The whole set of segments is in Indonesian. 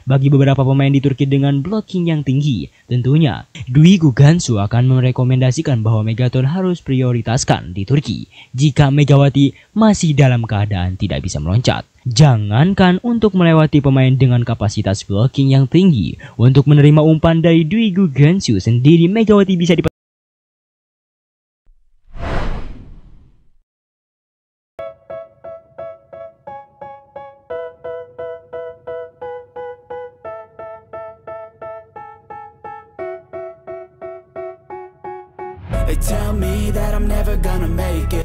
bagi beberapa pemain di Turki dengan blocking yang tinggi. Tentunya, Dwi Gugansu akan merekomendasikan bahwa Megatron harus prioritaskan di Turki jika Megawati masih dalam keadaan tidak bisa meloncat. Jangankan untuk melewati pemain dengan kapasitas blocking yang tinggi, untuk menerima umpan dari Dwi Gugansu sendiri Megawati bisa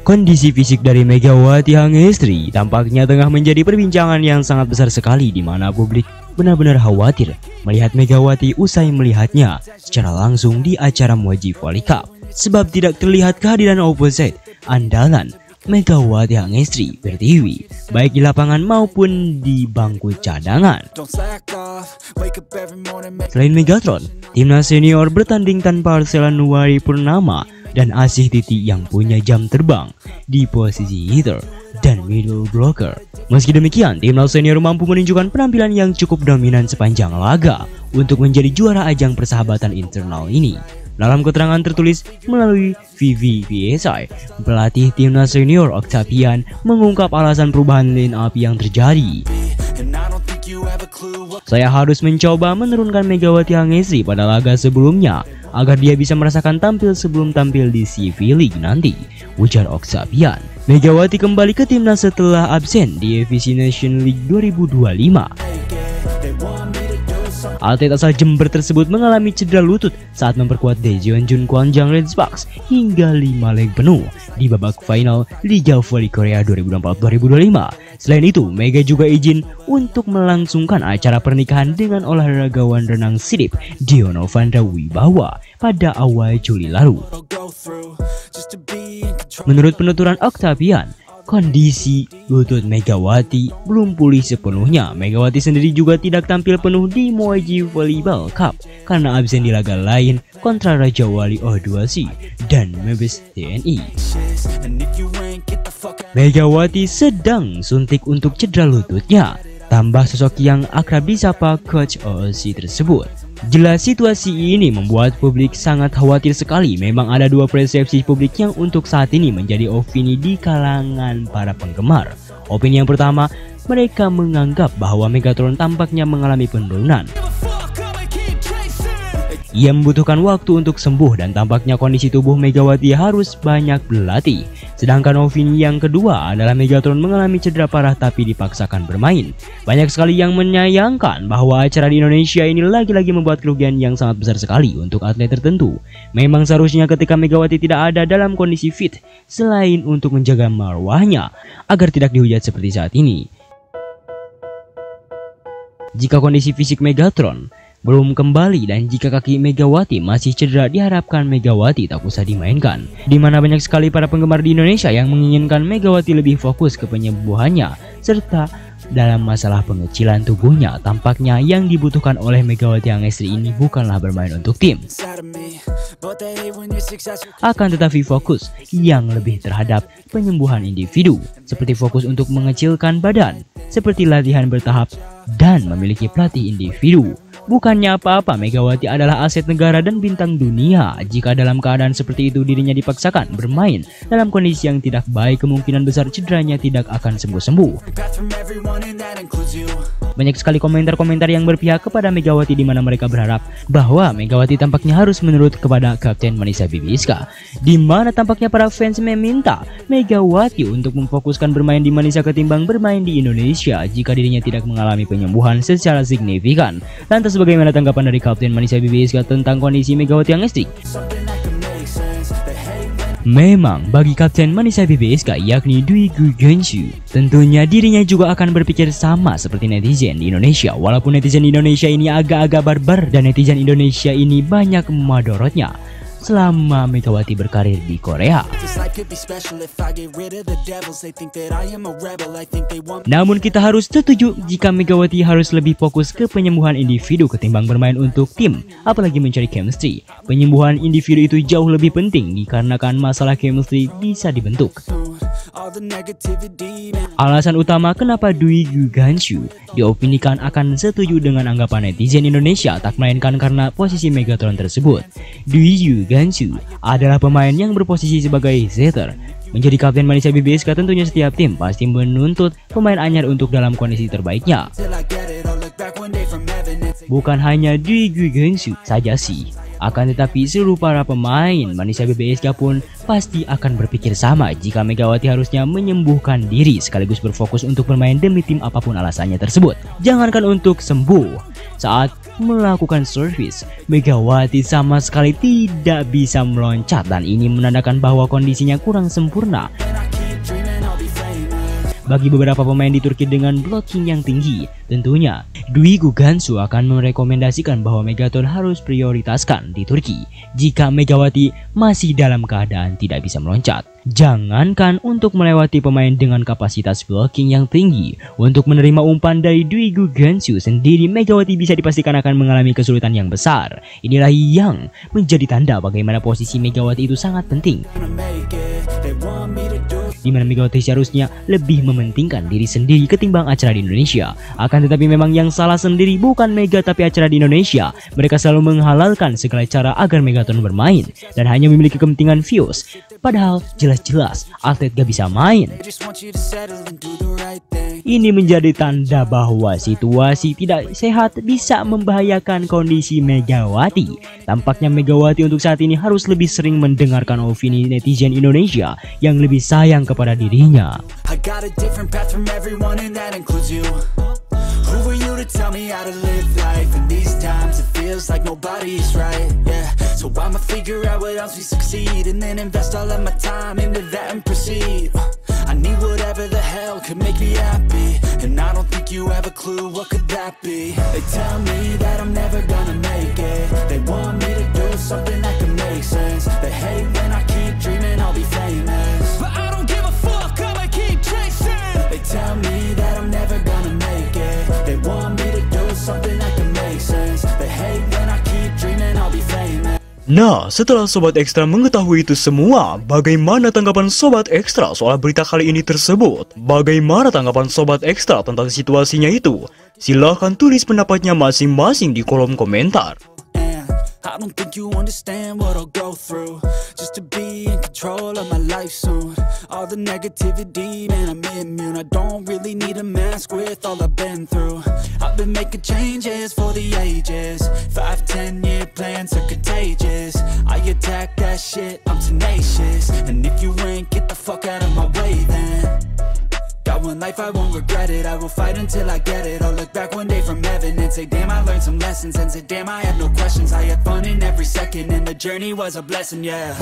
Kondisi fisik dari Megawati Hangestri tampaknya tengah menjadi perbincangan yang sangat besar sekali, di mana publik benar-benar khawatir melihat Megawati usai melihatnya secara langsung di acara Muaji Volley Cup, sebab tidak terlihat kehadiran opposite andalan Megawati Hangestri Pertiwi baik di lapangan maupun di bangku cadangan. Selain Megatron, timnas senior bertanding tanpa Arcela Nuwari Purnama dan Asih Titi yang punya jam terbang di posisi hitter dan middle blocker. Meski demikian, timnas senior mampu menunjukkan penampilan yang cukup dominan sepanjang laga untuk menjadi juara ajang persahabatan internal ini. Dalam keterangan tertulis melalui VVPSI, pelatih timnas senior Octavian mengungkap alasan perubahan line up yang terjadi. Saya harus mencoba menurunkan Megawati Hangestri pada laga sebelumnya agar dia bisa merasakan tampil sebelum tampil di CV League nanti, ujar Octavian. Megawati kembali ke timnas setelah absen di FIC Nation League 2025. Atlet asal Jember tersebut mengalami cedera lutut saat memperkuat Daejeon Kwanjang Red Sparks hingga 5 leg penuh di babak final Liga Volley Korea 2024-2025. Selain itu, Mega juga izin untuk melangsungkan acara pernikahan dengan olahragawan renang Sidip Diono Vandra Wibawa pada awal Juli lalu. Menurut penuturan Octavian, kondisi lutut Megawati belum pulih sepenuhnya. Megawati sendiri juga tidak tampil penuh di Muaji Volleyball Cup karena absen di laga lain kontra Raja Wali O2C dan Mabes TNI. Megawati sedang suntik untuk cedera lututnya, tambah sosok yang akrab disapa Coach OOC tersebut. Jelas situasi ini membuat publik sangat khawatir sekali. Memang ada dua persepsi publik yang untuk saat ini menjadi opini di kalangan para penggemar. Opini yang pertama, mereka menganggap bahwa Megatron tampaknya mengalami penurunan. Ia membutuhkan waktu untuk sembuh dan tampaknya kondisi tubuh Megawati harus banyak berlatih. Sedangkan opini yang kedua adalah Megatron mengalami cedera parah tapi dipaksakan bermain. Banyak sekali yang menyayangkan bahwa acara di Indonesia ini lagi-lagi membuat kerugian yang sangat besar sekali untuk atlet tertentu. Memang seharusnya ketika Megawati tidak ada dalam kondisi fit, selain untuk menjaga marwahnya agar tidak dihujat seperti saat ini. Jika kondisi fisik Megatron belum kembali dan jika kaki Megawati masih cedera, diharapkan Megawati tak usah dimainkan. Di mana banyak sekali para penggemar di Indonesia yang menginginkan Megawati lebih fokus ke penyembuhannya serta dalam masalah pengecilan tubuhnya. Tampaknya yang dibutuhkan oleh Megawati Hangestri ini bukanlah bermain untuk tim, akan tetapi fokus yang lebih terhadap penyembuhan individu, seperti fokus untuk mengecilkan badan, seperti latihan bertahap dan memiliki pelatih individu. Bukannya apa-apa, Megawati adalah aset negara dan bintang dunia. Jika dalam keadaan seperti itu dirinya dipaksakan bermain dalam kondisi yang tidak baik, kemungkinan besar cederanya tidak akan sembuh-sembuh. Banyak sekali komentar-komentar yang berpihak kepada Megawati, di mana mereka berharap bahwa Megawati tampaknya harus menurut kepada Kapten Manisa Bibiska, di mana tampaknya para fans meminta Megawati untuk memfokuskan bermain di Manisa ketimbang bermain di Indonesia jika dirinya tidak mengalami penyembuhan secara signifikan. Lantas bagaimana tanggapan dari Kapten Manisa Bibiska tentang kondisi Megawati Hangestri? Memang bagi Kapten Manisa BBSK yakni Dwi Gugansu, tentunya dirinya juga akan berpikir sama seperti netizen di Indonesia. Walaupun netizen di Indonesia ini agak-agak barbar dan netizen Indonesia ini banyak madorotnya, selama Megawati berkarir di Korea. Namun kita harus setuju jika Megawati harus lebih fokus ke penyembuhan individu ketimbang bermain untuk tim, apalagi mencari chemistry. Penyembuhan individu itu jauh lebih penting dikarenakan masalah chemistry bisa dibentuk. Alasan utama kenapa Dwi Gu Ganshu diopinikan akan setuju dengan anggapan netizen Indonesia tak melainkan karena posisi Megatron tersebut. Dwi Gu Ganshu adalah pemain yang berposisi sebagai setter. Menjadi kapten Malaysia BBSK tentunya setiap tim pasti menuntut pemain anyar untuk dalam kondisi terbaiknya. Bukan hanya Dwi Gu Ganshu saja sih, akan tetapi seluruh para pemain Malaysia BBSK pun pasti akan berpikir sama jika Megawati harusnya menyembuhkan diri sekaligus berfokus untuk bermain demi tim apapun alasannya tersebut. Jangankan untuk sembuh, saat melakukan servis, Megawati sama sekali tidak bisa meloncat dan ini menandakan bahwa kondisinya kurang sempurna. Bagi beberapa pemain di Turki dengan blocking yang tinggi, tentunya Dwi Gu Ganshu akan merekomendasikan bahwa Megatron harus prioritaskan di Turki jika Megawati masih dalam keadaan tidak bisa meloncat. Jangankan untuk melewati pemain dengan kapasitas blocking yang tinggi, untuk menerima umpan dari Dwi Gu Ganshu sendiri Megawati bisa dipastikan akan mengalami kesulitan yang besar. Inilah yang menjadi tanda bagaimana posisi Megawati itu sangat penting, di mana Megawati seharusnya lebih mementingkan diri sendiri ketimbang acara di Indonesia. Akan tetapi memang yang salah sendiri bukan Mega tapi acara di Indonesia. Mereka selalu menghalalkan segala cara agar Megatron bermain dan hanya memiliki kepentingan views. Padahal jelas-jelas atlet gak bisa main. Ini menjadi tanda bahwa situasi tidak sehat bisa membahayakan kondisi Megawati. Tampaknya Megawati untuk saat ini harus lebih sering mendengarkan opini netizen Indonesia yang lebih sayang kepada dirinya. Who are you to tell me how to live life? In these times it feels like nobody's right, yeah. So I'ma figure out what else we succeed and then invest all of my time into that and proceed. I need whatever the hell could make me happy, and I don't think you have a clue what could that be. They tell me that I'm never gonna make it. They want me to do something that can make sense. They hate when I keep dreaming I'll be famous, but I don't give a fuck, I'ma keep chasing. They tell me that I'm never gonna make it. They want me to do something that can make sense. They hate when I keep dreaming I'll be famous. Nah, setelah Sobat Ekstra mengetahui itu semua, bagaimana tanggapan Sobat Ekstra soal berita kali ini tersebut? Bagaimana tanggapan Sobat Ekstra tentang situasinya itu? Silahkan tulis pendapatnya masing-masing di kolom komentar. I don't think you understand what I'll go through just to be in control of my life soon. All the negativity, man, I'm immune. I don't really need a mask with all I've been through. I've been making changes for the ages. 5-10-year plans are contagious. I attack that shit, I'm tenacious. And if you ain't, get the fuck out of my way then. Got one life, I won't regret it. I will fight until I get it. I'll look back one day from heaven and say, damn, I learned some lessons. And say, damn, I had no questions. I had fun in every second, and the journey was a blessing, yeah.